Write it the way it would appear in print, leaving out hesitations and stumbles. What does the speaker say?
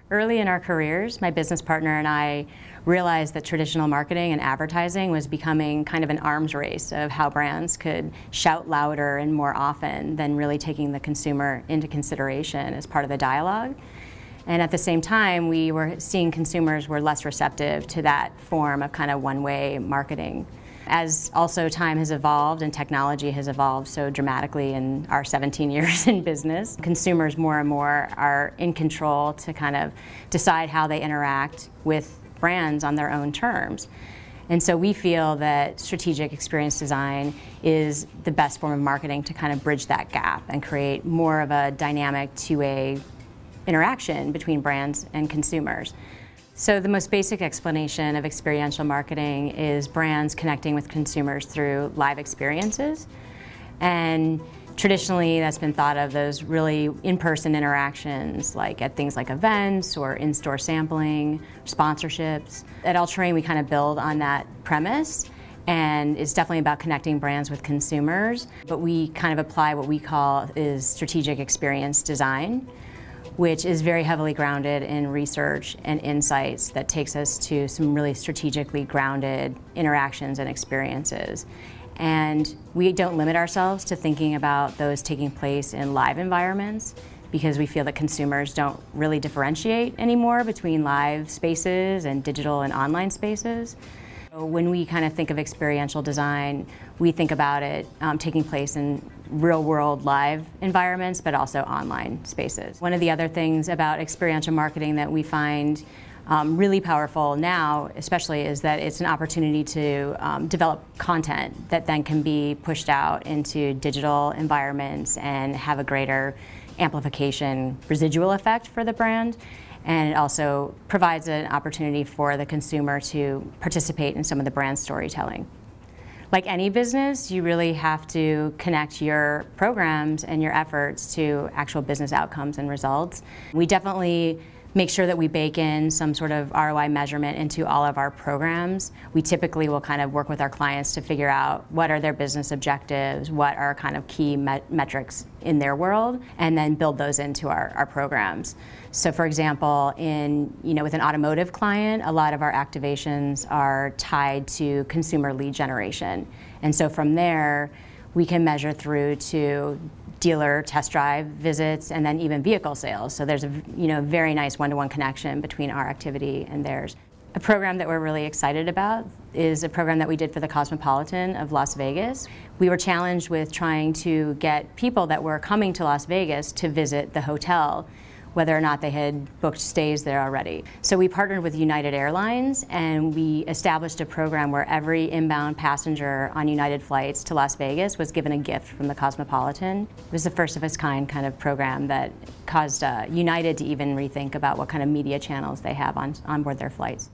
Early in our careers, my business partner and I realized that traditional marketing and advertising was becoming kind of an arms race of how brands could shout louder and more often than really taking the consumer into consideration as part of the dialogue. And at the same time, we were seeing consumers were less receptive to that form of kind of one-way marketing. As also time has evolved and technology has evolved so dramatically in our 17 years in business, consumers more and more are in control to kind of decide how they interact with brands on their own terms. And so we feel that strategic experience design is the best form of marketing to kind of bridge that gap and create more of a dynamic two-way interaction between brands and consumers. So the most basic explanation of experiential marketing is brands connecting with consumers through live experiences. And traditionally that's been thought of those really in-person interactions, like at things like events or in-store sampling, sponsorships. At All Terrain we kind of build on that premise, and it's definitely about connecting brands with consumers, but we kind of apply what we call is strategic experience design, which is very heavily grounded in research and insights that takes us to some really strategically grounded interactions and experiences. And we don't limit ourselves to thinking about those taking place in live environments, because we feel that consumers don't really differentiate anymore between live spaces and digital and online spaces. When we kind of think of experiential design, we think about it taking place in real-world live environments, but also online spaces. One of the other things about experiential marketing that we find really powerful now, especially, is that it's an opportunity to develop content that then can be pushed out into digital environments and have a greater amplification residual effect for the brand. And it also provides an opportunity for the consumer to participate in some of the brand storytelling. Like any business, you really have to connect your programs and your efforts to actual business outcomes and results. We definitely make sure that we bake in some sort of ROI measurement into all of our programs. We typically will kind of work with our clients to figure out what are their business objectives, what are kind of key metrics in their world, and then build those into our programs. So for example, with an automotive client, a lot of our activations are tied to consumer lead generation. And so from there, we can measure through to dealer test drive visits and then even vehicle sales. So there's a very nice one-to-one connection between our activity and theirs. A program that we're really excited about is a program that we did for the Cosmopolitan of Las Vegas. We were challenged with trying to get people that were coming to Las Vegas to visit the hotel, whether or not they had booked stays there already. So we partnered with United Airlines and we established a program where every inbound passenger on United flights to Las Vegas was given a gift from the Cosmopolitan. It was the first of its kind of program that caused United to even rethink about what kind of media channels they have on board their flights.